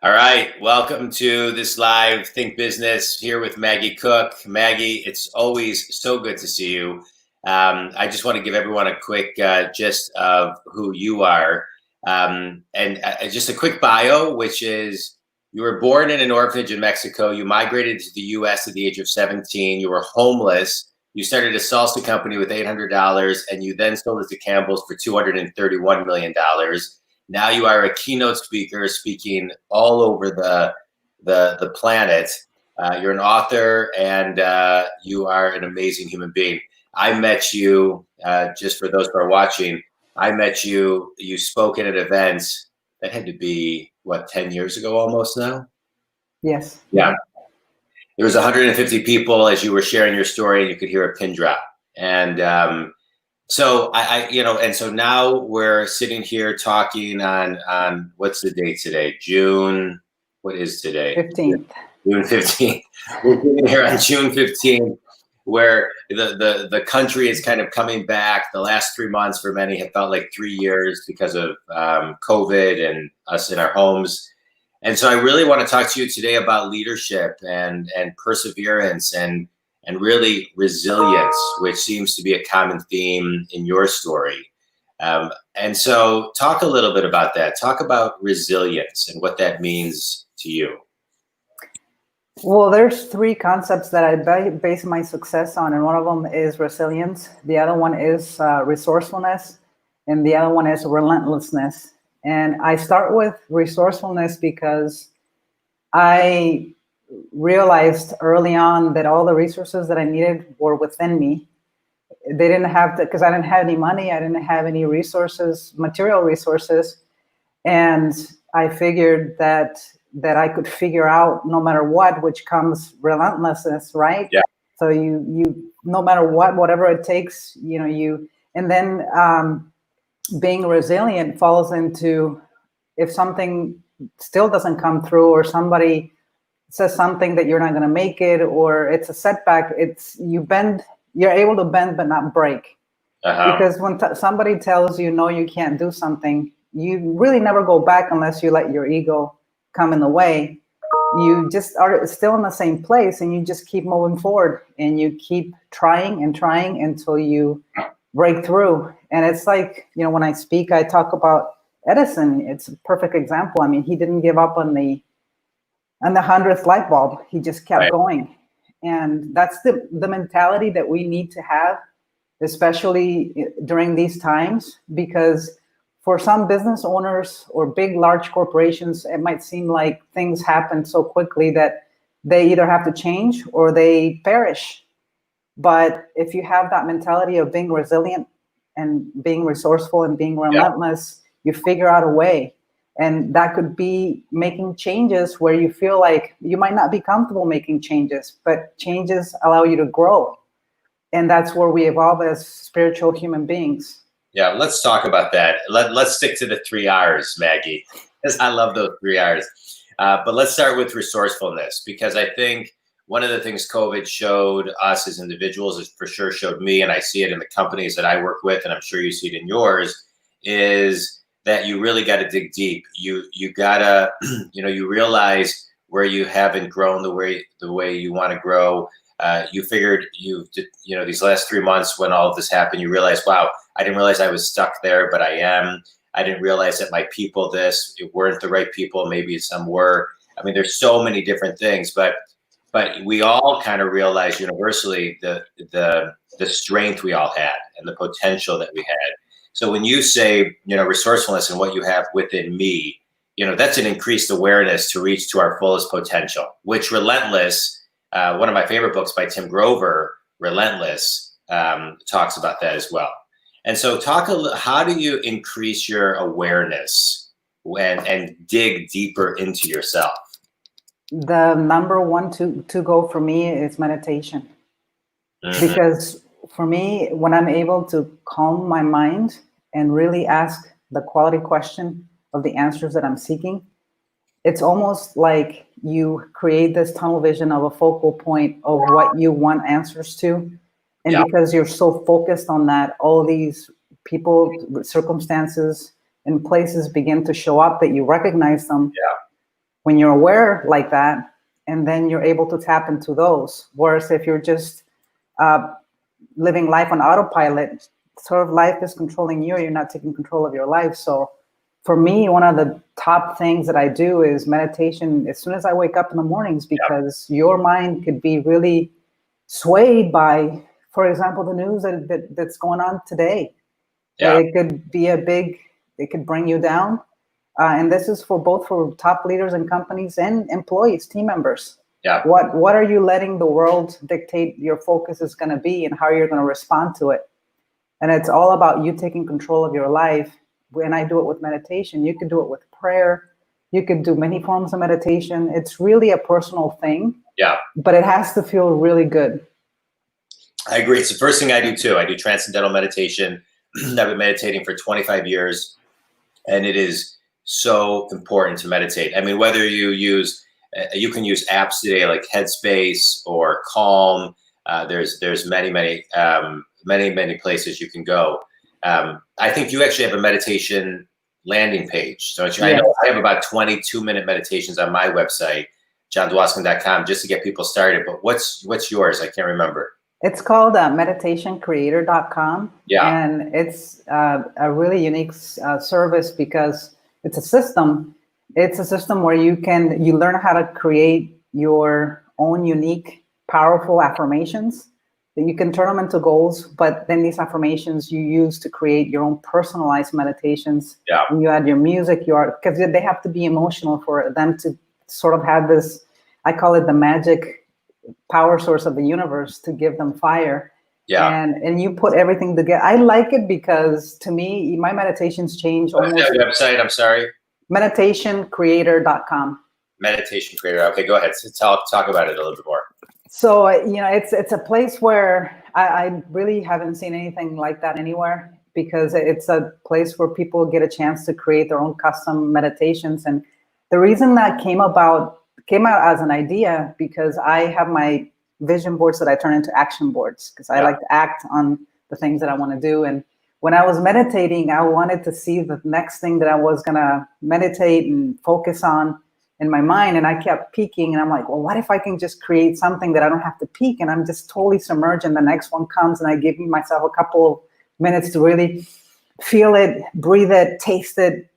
All right, welcome to this live Think Business here with Maggie Cook. Maggie, it's always so good to see you. I just want to give everyone a quick gist of who you are, and just a quick bio, which is you were born in an orphanage in Mexico. You migrated to the U.S. at the age of 17. You were homeless. You started a salsa company with $800, and you then sold it to Campbell's for $231 million. Now you are a keynote speaker speaking all over the planet. You're an author, and you are an amazing human being. I met you, just for those who are watching, I met you, you spoke at events that had to be, 10 years ago almost now? Yes. Yeah. There was 150 people as you were sharing your story, and you could hear a pin drop. And so so now we're sitting here talking on what's the date today? What is today? 15th. June 15th. We're sitting here on June 15th, where the country is kind of coming back. The last 3 months for many have felt like 3 years because of COVID and us in our homes. And so I really want to talk to you today about leadership and perseverance and really resilience, which seems to be a common theme in your story. And so talk a little bit about that. Talk about resilience and what that means to you. Well, there's three concepts that I base my success on, and one of them is resilience. The other one is resourcefulness, and the other one is relentlessness. And I start with resourcefulness because I realized early on that all the resources that I needed were within me. They didn't have to, because I didn't have any money. I didn't have any resources, material resources. And I figured that I could figure out no matter what, which comes relentlessness, right? Yeah. So you no matter what, whatever it takes, and then being resilient falls into, if something still doesn't come through, or somebody says something that you're not going to make it, or it's a setback, you're able to bend but not break. Because when somebody tells you no, you can't do something, you really never go back unless you let your ego come in the way. You just are still in the same place, and you just keep moving forward, and you keep trying and trying until you break through. And it's like, when I speak, I talk about Edison. It's a perfect example. I mean, he didn't give up on the 100th light bulb. He just kept going. And that's the mentality that we need to have, especially during these times, because for some business owners or large corporations, it might seem like things happen so quickly that they either have to change or they perish. But if you have that mentality of being resilient and being resourceful and being relentless, you figure out a way. And that could be making changes where you feel like you might not be comfortable making changes, but changes allow you to grow. And that's where we evolve as spiritual human beings. Yeah, let's talk about that. Let's stick to the 3 R's, Maggie, because I love those 3 R's. But let's start with resourcefulness, because I think one of the things COVID showed us as individuals, is for sure showed me, and I see it in the companies that I work with, and I'm sure you see it in yours, is that you really got to dig deep. You gotta, you realize where you haven't grown the way you want to grow. You figured these last 3 months when all of this happened, you realize, wow, I didn't realize I was stuck there, but I am. I didn't realize that my people, weren't the right people. Maybe some were. I mean, there's so many different things, but we all kind of realized universally the strength we all had and the potential that we had. So when you say, resourcefulness and what you have within me, that's an increased awareness to reach to our fullest potential, which Relentless, one of my favorite books by Tim Grover, Relentless, talks about that as well. And so how do you increase your awareness and dig deeper into yourself? The number one to go for me is meditation. Mm-hmm. Because for me, when I'm able to calm my mind and really ask the quality question of the answers that I'm seeking, it's almost like you create this tunnel vision of a focal point of what you want answers to. And because you're so focused on that, all these people, circumstances, and places begin to show up that you recognize them. when you're aware like that, and then you're able to tap into those. Whereas if you're just living life on autopilot, sort of life is controlling you, you're not taking control of your life. So for me, one of the top things that I do is meditation as soon as I wake up in the mornings, because your mind could be really swayed by, for example, the news that's going on today. It could be it could bring you down. And this is for both for top leaders in companies and employees, team members. What are you letting the world dictate your focus is going to be, and how you're going to respond to it? And it's all about you taking control of your life. When I do it with meditation, you can do it with prayer. You could do many forms of meditation. It's really a personal thing. But it has to feel really good. I agree. It's the first thing I do too. I do Transcendental Meditation. I've been meditating for 25 years, and it is so important to meditate. I mean, whether you can use apps today like Headspace or Calm. There's many places you can go. I think you actually have a meditation landing page. So I know I have about 22-minute meditations on my website, jondwoskin.com, just to get people started. But what's yours? I can't remember. It's called meditationcreator.com. And it's a really unique service because it's a system. It's a system where you learn how to create your own unique, powerful affirmations. That you can turn them into goals, but then these affirmations you use to create your own personalized meditations. And you add your music, because they have to be emotional for them to sort of have this, I call it the magic power source of the universe to give them fire. And you put everything together. I like it because to me, my meditations change. What's that website? I'm sorry. Meditationcreator.com. Meditation Creator. Okay, go ahead. Talk about it a little bit more. So, it's a place where I really haven't seen anything like that anywhere, because it's a place where people get a chance to create their own custom meditations. And the reason that came out as an idea, because I have my vision boards that I turn into action boards, because I like to act on the things that I want to do. And when I was meditating, I wanted to see the next thing that I was going to meditate and focus on in my mind. And I kept peeking, and I'm like, well, what if I can just create something that I don't have to peek, and I'm just totally submerged, and the next one comes, and I give myself a couple of minutes to really feel it, breathe it, taste it,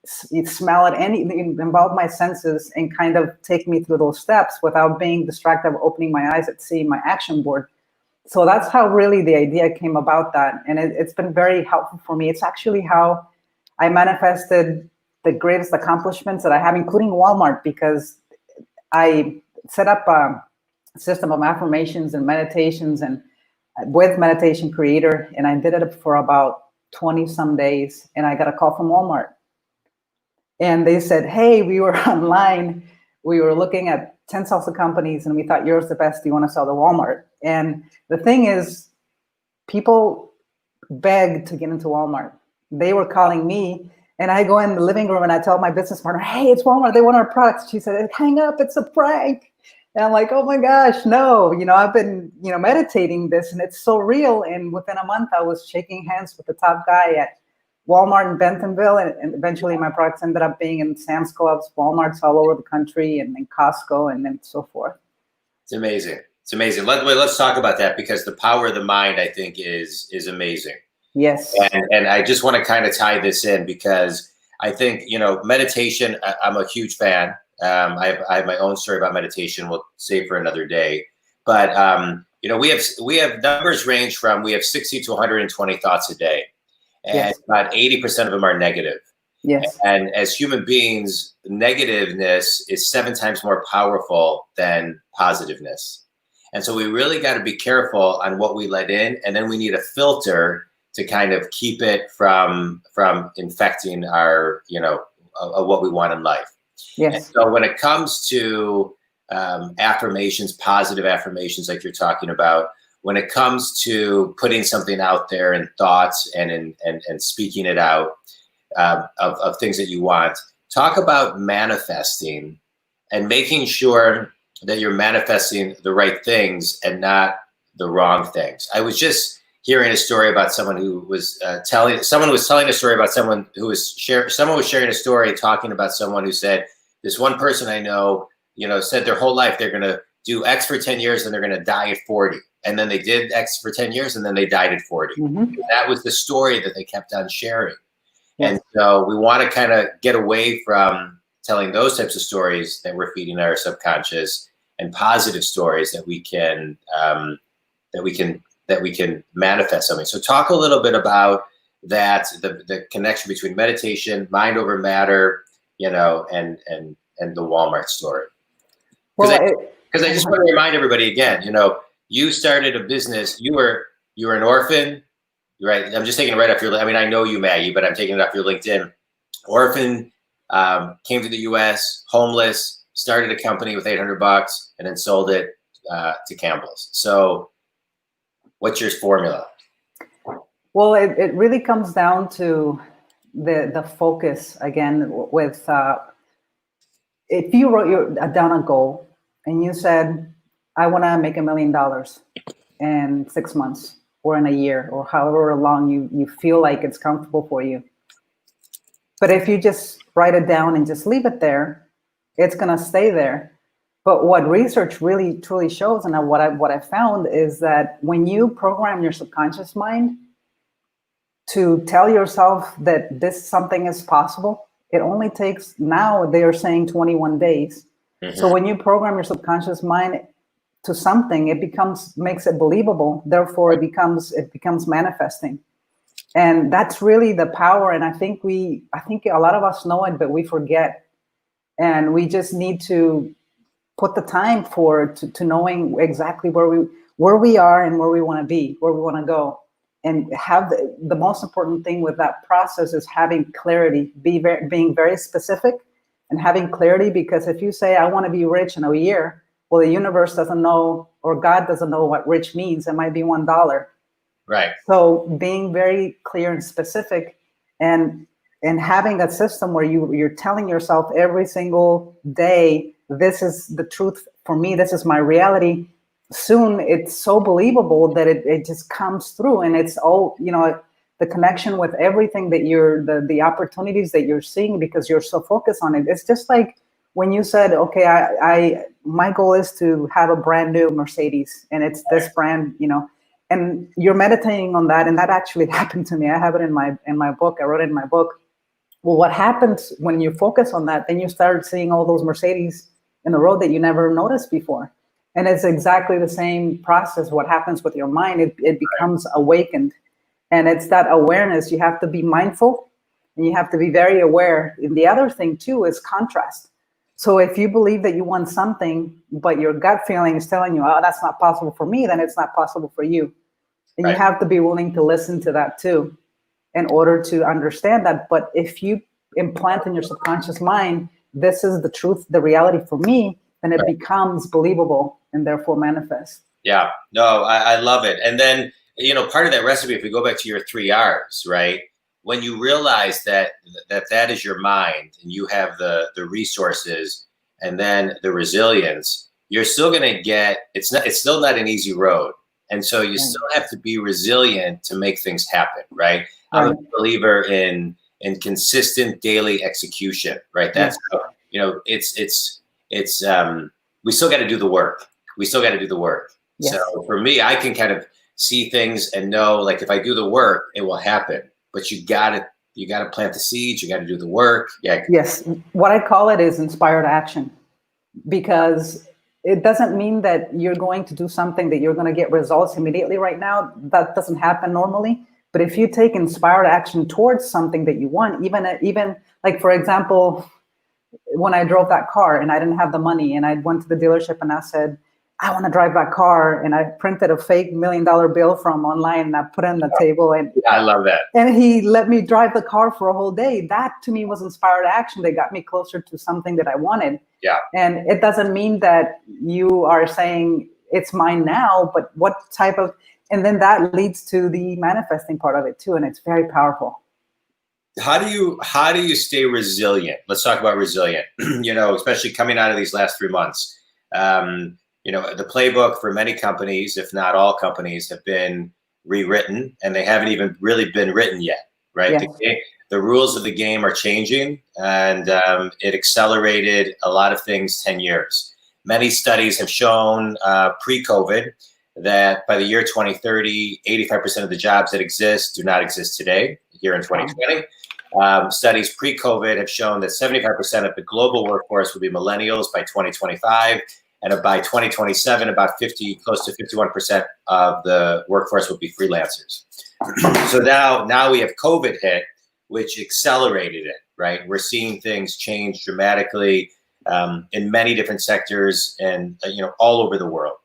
smell it, involve my senses, and kind of take me through those steps without being distracted, opening my eyes and seeing my action board. So that's how really the idea came about that. And it's been very helpful for me. It's actually how I manifested the greatest accomplishments that I have, including Walmart, because I set up a system of affirmations and meditations and with Meditation Creator, and I did it for about 20 some days, and I got a call from Walmart. And they said, hey, we were online, we were looking at 10 salsa companies, and we thought yours the best. Do you want to sell to Walmart? And the thing is, people begged to get into Walmart. They were calling me, and I go in the living room and I tell my business partner, hey, it's Walmart, they want our products. She said, hang up, it's a prank. And I'm like, oh my gosh, no, I've been, meditating this, and it's so real. And within a month, I was shaking hands with the top guy at Walmart in Bentonville. And eventually my products ended up being in Sam's Clubs, Walmarts all over the country, and then Costco, and then so forth. It's amazing. It's amazing. Let's talk about that, because the power of the mind, I think, is amazing. Yes. And I just want to kind of tie this in, because I think, meditation, I'm a huge fan. I have my own story about meditation. We'll save for another day. But, we have numbers range from, we have 60 to 120 thoughts a day. And about 80% of them are negative. Yes. And as human beings, negativeness is 7 times more powerful than positiveness. And so we really got to be careful on what we let in. And then we need a filter to kind of keep it from infecting our, what we want in life. Yes. And so when it comes to affirmations, positive affirmations like you're talking about, when it comes to putting something out there in thoughts and speaking it out of things that you want, talk about manifesting and making sure that you're manifesting the right things and not the wrong things. I was just hearing a story about someone who was someone was sharing a story talking about someone who said, this one person I know, said their whole life they're going to do X for 10 years and they're going to die at 40. And then they did X for 10 years and then they died at 40. Mm-hmm. That was the story that they kept on sharing. Yes. And so we want to kind of get away from telling those types of stories that we're feeding our subconscious, and positive stories that we can manifest something. So talk a little bit about that, the connection between meditation, mind over matter, and the Walmart story. Because I just want to remind everybody again, you started a business. You were an orphan, right? I'm just taking it right off your. I mean, I know you, Maggie, but I'm taking it off your LinkedIn. Orphan, came to the U.S., homeless, started a company with $800, and then sold it to Campbell's. So, what's your formula? Well, it really comes down to the focus again. With if you wrote down a goal and you said, I want to make $1 million in 6 months or in a year or however long you feel like it's comfortable for you. But if you just write it down and just leave it there, it's going to stay there. But what research really truly shows, and what I found, is that when you program your subconscious mind to tell yourself that something is possible, it only takes, now they are saying 21 days. Mm-hmm. So when you program your subconscious mind to something, it makes it believable. Therefore, it becomes manifesting. And that's really the power. And I think a lot of us know it, but we forget. And we just need to put the time to knowing exactly where we are and where we want to be, where we want to go. And have the most important thing with that process is having clarity, being very specific and having clarity. Because if you say, I want to be rich in a year, well, the universe doesn't know, or God doesn't know what rich means. It might be $1. Right. So being very clear and specific, and having a system where you're telling yourself every single day, this is the truth for me, this is my reality. Soon it's so believable that it just comes through, and it's all, the connection with everything that the opportunities that you're seeing, because you're so focused on it. It's just like when you said, okay, my goal is to have a brand new Mercedes, and it's this brand, and you're meditating on that. And that actually happened to me. I have it in my book. I wrote it in my book. Well, what happens when you focus on that, then you start seeing all those Mercedes in the road that you never noticed before. And it's exactly the same process. What happens with your mind, it becomes awakened. And it's that awareness. You have to be mindful and you have to be very aware. And the other thing too is contrast. So if you believe that you want something, but your gut feeling is telling you, oh, that's not possible for me, then it's not possible for you. And right. You have to be willing to listen to that too, in order to understand that. But if you implant in your subconscious mind, this is the truth, the reality for me, then it becomes believable and therefore manifests. Yeah, no, I love it. And then, part of that recipe, if we go back to your 3 R's, right? When you realize that is your mind, and you have the resources and then the resilience, you're still going to get, it's still not an easy road. And so you still have to be resilient to make things happen, right? I'm a believer in consistent daily execution, right? That's, we still got to do the work. Yes. So for me, I can kind of see things and know, like, if I do the work, it will happen. But you got to plant the seeds. You got to do the work. Yeah. Yes. What I call it is inspired action, because it doesn't mean that you're going to do something that you're going to get results immediately right now. That doesn't happen normally. But if you take inspired action towards something that you want, even like, for example, when I drove that car and I didn't have the money, and I went to the dealership and I said, I want to drive that car, and I printed a fake $1 million bill from online and I put it on the table, and I love that. And he let me drive the car for a whole day. That to me was inspired action that got me closer to something that I wanted. Yeah. And it doesn't mean that you are saying it's mine now, but what type of, and then that leads to the manifesting part of it too, and it's very powerful. How do you stay resilient? Let's talk about resilient. Especially coming out of these last 3 months. The playbook for many companies, if not all companies, have been rewritten, and they haven't even really been written yet, right? Yes. the rules of the game are changing, and it accelerated a lot of things 10 years. Many studies have shown pre-COVID that by the year 2030, 85% of the jobs that exist do not exist today, here in 2020. Studies pre-COVID have shown that 75% of the global workforce will be millennials by 2025, and by 2027, about close to 51% of the workforce will be freelancers. So now we have COVID hit, which accelerated it, right? We're seeing things change dramatically in many different sectors and all over the world.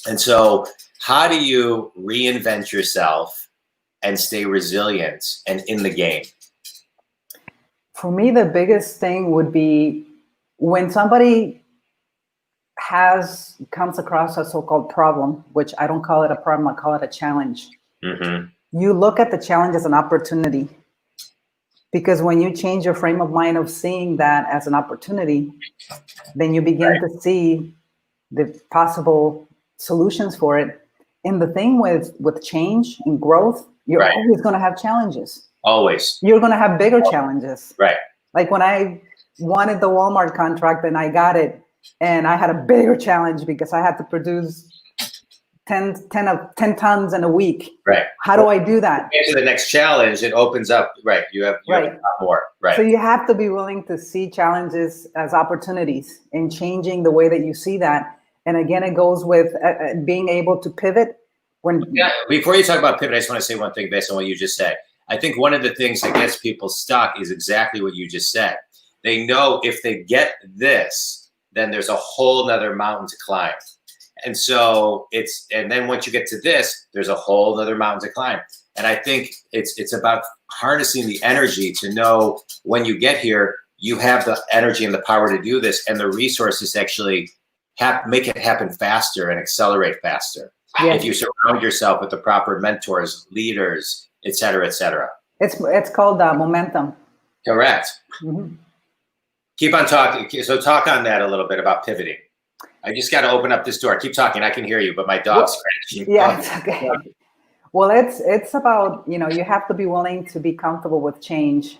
And so how do you reinvent yourself and stay resilient and in the game? For me, the biggest thing would be when somebody comes across a so-called problem, which I don't call it a problem, I call it a challenge. Mm-hmm. You look at the challenge as an opportunity, because when you change your frame of mind of seeing that as an opportunity, then you begin to see the possible solutions for it. And the thing with change and growth, you're always going to have challenges. Always. You're going to have bigger challenges. Right. Like when I wanted the Walmart contract and I got it, and I had a bigger challenge because I had to produce 10 tons in a week. Right. How do I do that? To the next challenge, it opens up. Right. You have a lot more. Right. So you have to be willing to see challenges as opportunities and changing the way that you see that. And again, it goes with being able to pivot. Before you talk about pivot, I just want to say one thing based on what you just said. I think one of the things that gets people stuck is exactly what you just said. They know if they get this, then there's a whole nother mountain to climb. And so and then once you get to this, there's a whole nother mountain to climb. And I think it's about harnessing the energy to know when you get here, you have the energy and the power to do this, and the resources to actually make it happen faster and accelerate faster. Yes. If you surround yourself with the proper mentors, leaders, et cetera, et cetera. It's called momentum. Correct. Mm-hmm. Keep on talking. So talk on that a little bit about pivoting. I just got to open up this door. Keep talking. I can hear you, but my dog's scratching. Yeah, it's okay. Well, it's about, you have to be willing to be comfortable with change,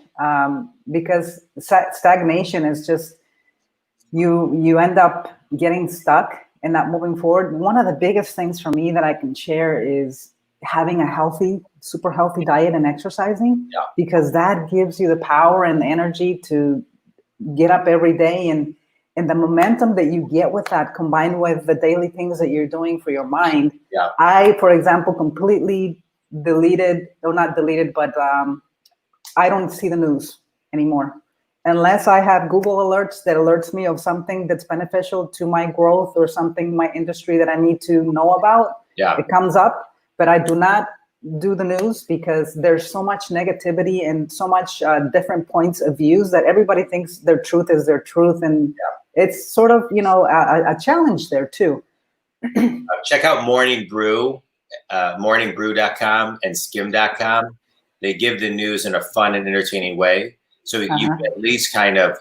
because stagnation is just, you end up getting stuck and not moving forward. One of the biggest things for me that I can share is having a super healthy diet and exercising, because that gives you the power and the energy to get up every day, and the momentum that you get with that, combined with the daily things that you're doing for your mind. Yeah. I, for example, completely not deleted, but I don't see the news anymore. Unless I have Google alerts that alerts me of something that's beneficial to my growth or something in my industry that I need to know about. Yeah. It comes up, but I do not do the news, because there's so much negativity and so much different points of views that everybody thinks their truth is their truth. And it's sort of, a challenge there too. Check out Morning Brew, morningbrew.com and skim.com. They give the news in a fun and entertaining way. So you can at least kind of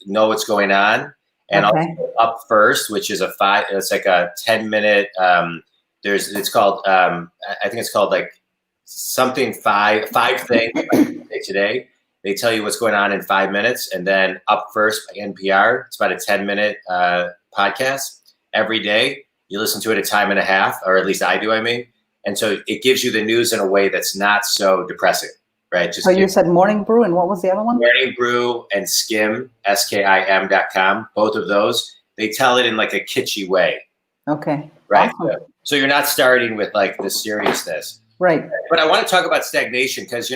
know what's going on. And also Up First, which is it's like a 10-minute, it's called, I think it's called like something five things today. They tell you what's going on in 5 minutes. And then Up First by NPR, it's about a 10-minute podcast every day. You listen to it a time and a half, or at least I do, And so it gives you the news in a way that's not so depressing, right? So you said Morning Brew, and what was the other one? Morning Brew and Skim, SKIM.com. Both of those, they tell it in like a kitschy way. Okay. Right. Awesome. So you're not starting with like the seriousness. Right. But I want to talk about stagnation, because,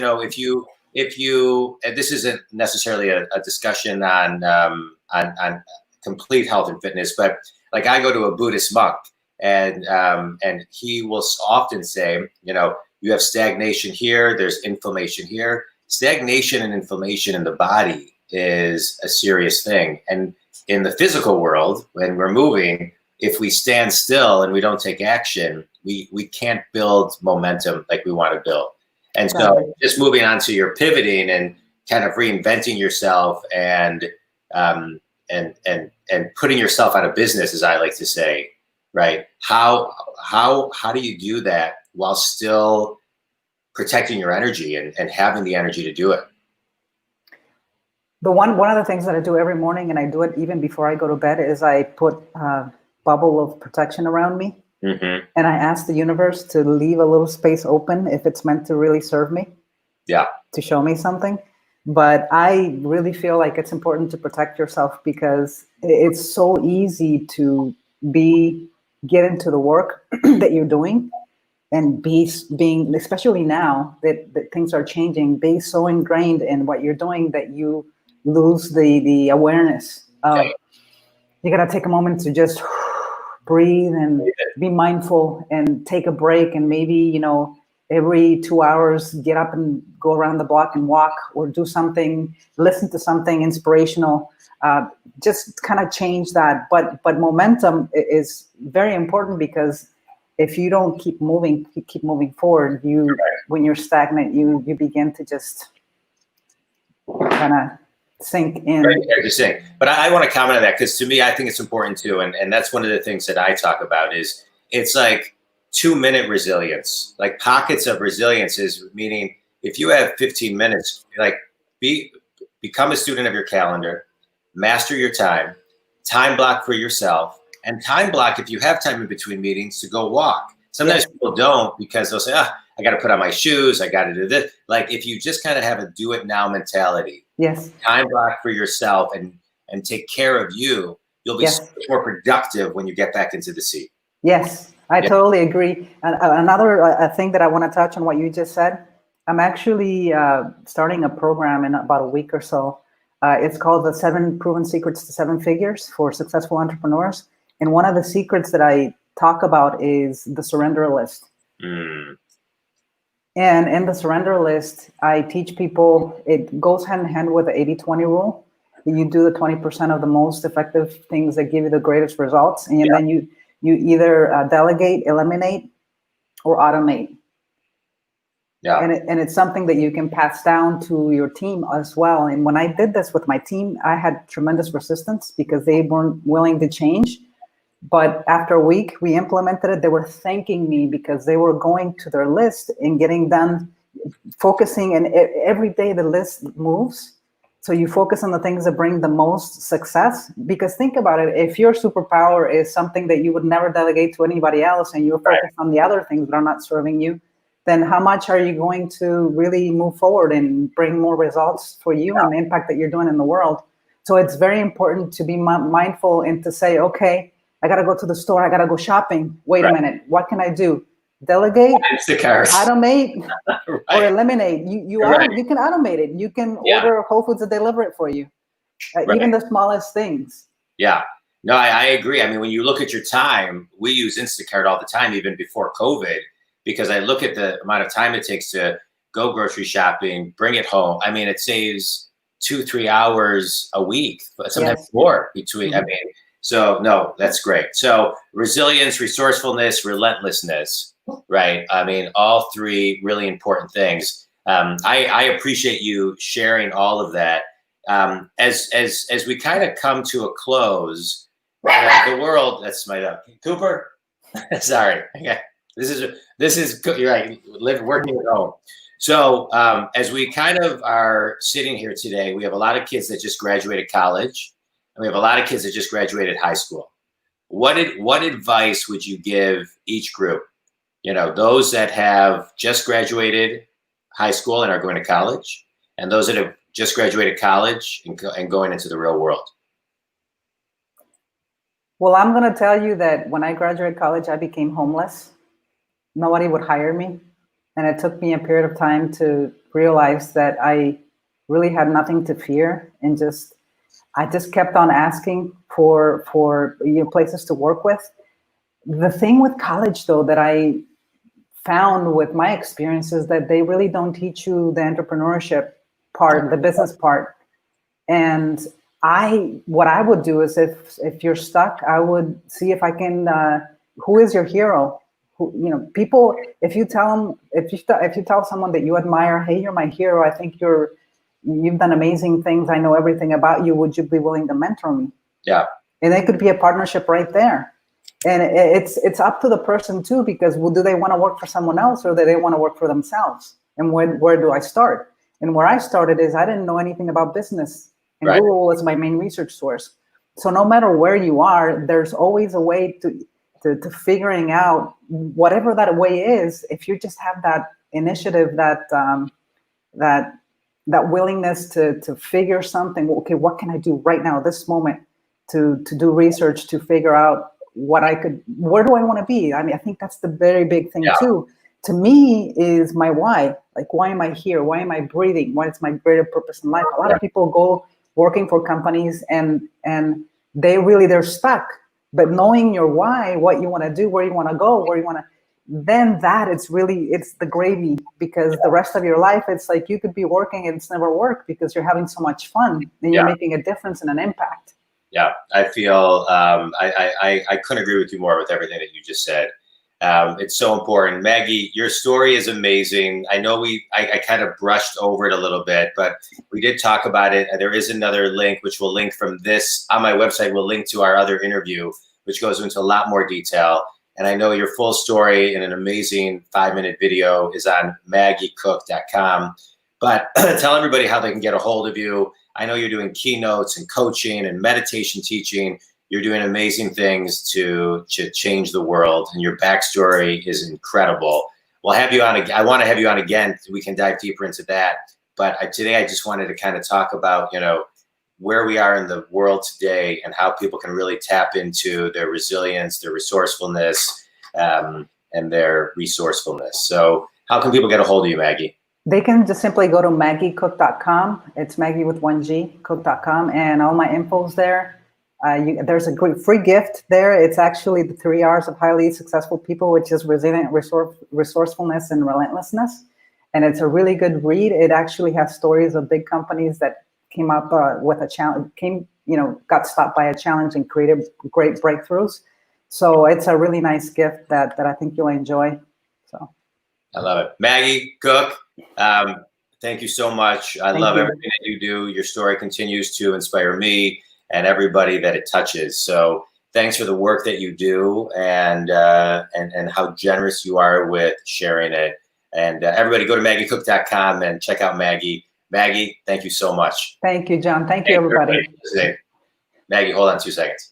if you, and this isn't necessarily a discussion on complete health and fitness, but like I go to a Buddhist monk, and he will often say, you have stagnation here, there's inflammation here. Stagnation and inflammation in the body is a serious thing. And in the physical world, when we're moving, if we stand still and we don't take action, we can't build momentum like we want to build. And so just moving on to your pivoting and kind of reinventing yourself and putting yourself out of business, as I like to say, right? How do you do that while still protecting your energy and having the energy to do it? One of the things that I do every morning, and I do it even before I go to bed, is I put a bubble of protection around me. Mm-hmm. And I ask the universe to leave a little space open if it's meant to really serve me. Yeah. To show me something. But I really feel like it's important to protect yourself, because it's so easy to get into the work that you're doing and being, especially now that things are changing, be so ingrained in what you're doing that you lose the awareness of, Okay. you got to take a moment to just breathe and be mindful and take a break, and maybe, every 2 hours, get up and go around the block and walk, or do something, listen to something inspirational, just kind of change that. But momentum is very important, because if you don't keep moving forward, when you're stagnant, you begin to just kind of sink in. Right, interesting. But I want to comment on that, because to me, I think it's important too. And that's one of the things that I talk about is it's like 2-minute resilience, like pockets of resilience is meaning if you have 15 minutes, like become a student of your calendar, master your time block for yourself, and time block if you have time in between meetings to go walk. Sometimes people don't, because they'll say, I got to put on my shoes, I got to do this. Like if you just kind of have a do it now mentality, time block for yourself and take care of you, you'll be so much more productive when you get back into the seat. Yes, I totally agree. And another thing that I want to touch on what you just said, I'm actually starting a program in about a week or so. It's called the 7 Proven Secrets to 7 Figures for Successful Entrepreneurs. And one of the secrets that I talk about is the surrender list. Mm. And in the surrender list, I teach people, it goes hand in hand with the 80-20 rule. You do the 20% of the most effective things that give you the greatest results. And then you either delegate, eliminate, or automate. Yeah. And it's something that you can pass down to your team as well. And when I did this with my team, I had tremendous resistance because they weren't willing to change. But after a week, we implemented it. They were thanking me because they were going to their list and getting done, focusing. And every day the list moves. So you focus on the things that bring the most success. Because think about it, if your superpower is something that you would never delegate to anybody else, and you're focused on the other things that are not serving you, then how much are you going to really move forward and bring more results for you and the impact that you're doing in the world? So it's very important to be mindful and to say, okay, I got to go to the store. I got to go shopping. Wait a minute. What can I do? Delegate, automate, or eliminate. You can automate it. You can order Whole Foods to deliver it for you. Even the smallest things. Yeah. No, I agree. I mean, when you look at your time, we use Instacart all the time, even before COVID, because I look at the amount of time it takes to go grocery shopping, bring it home. I mean, it saves 2-3 hours a week, sometimes more between. I mean, so no, that's great. So resilience, resourcefulness, relentlessness, right? I mean, all 3 really important things. I appreciate you sharing all of that. As we kind of come to a close, the world. That's my dog, Cooper. Sorry. This is you're right. Working at home. So as we kind of are sitting here today, we have a lot of kids that just graduated college, and we have a lot of kids that just graduated high school. What advice would you give each group? You know, those that have just graduated high school and are going to college, and those that have just graduated college and going into the real world. Well, I'm going to tell you that when I graduated college, I became homeless. Nobody would hire me. And it took me a period of time to realize that I really had nothing to fear. And I just kept on asking for places to work with. The thing with college, though, that I found with my experience is that they really don't teach you the entrepreneurship part, the business part. And what I would do is if you're stuck, I would see if I can, who is your hero? People, if you tell someone that you admire, hey, you're my hero, I think you've done amazing things, I know everything about you, would you be willing to mentor me? Yeah. And it could be a partnership right there. And it's up to the person too, because do they want to work for someone else, or do they want to work for themselves? And where do I start? And where I started is I didn't know anything about business. and Right. Google is my main research source. So no matter where you are, there's always a way to figuring out whatever that way is. If you just have that initiative, that willingness to figure something, okay, what can I do right now, this moment, to do research, to figure out where do I want to be? I mean, I think that's the very big thing too. To me, is my why. Like, why am I here? Why am I breathing? What is my greater purpose in life? A lot of people go working for companies and they're stuck. But knowing your why, what you want to do, where you want to go, then it's the gravy, because the rest of your life, it's like you could be working and it's never work because you're having so much fun and you're making a difference and an impact. Yeah, I feel I couldn't agree with you more with everything that you just said. It's so important. Magie, your story is amazing. I know I kind of brushed over it a little bit, but we did talk about it. There is another link, which will link from this on my website. We'll link to our other interview, which goes into a lot more detail. And I know your full story in an amazing 5-minute video is on MagieCook.com. But tell everybody how they can get a hold of you. I know you're doing keynotes and coaching and meditation teaching. You're doing amazing things to change the world, and your backstory is incredible. We'll have you on. I want to have you on again. We can dive deeper into that. But today, I just wanted to kind of talk about, where we are in the world today and how people can really tap into their resilience, their resourcefulness, and their resourcefulness. So how can people get a hold of you, Magie? They can just simply go to MagieCook.com. It's Magie with 1G, Cook.com, and all my info's there. There's a great free gift there. It's actually the 3 R's of highly successful people, which is resilient, resourcefulness, and relentlessness. And it's a really good read. It actually has stories of big companies that came up with a challenge, got stopped by a challenge and created great breakthroughs. So it's a really nice gift that I think you'll enjoy. So I love it. Magie Cook, thank you so much. I love everything that you do. Your story continues to inspire me and everybody that it touches. So thanks for the work that you do and how generous you are with sharing it. And everybody go to MagieCook.com and check out Magie. Magie, thank you so much. Thank you, Jon. Thank you, everybody. Magie, hold on 2 seconds.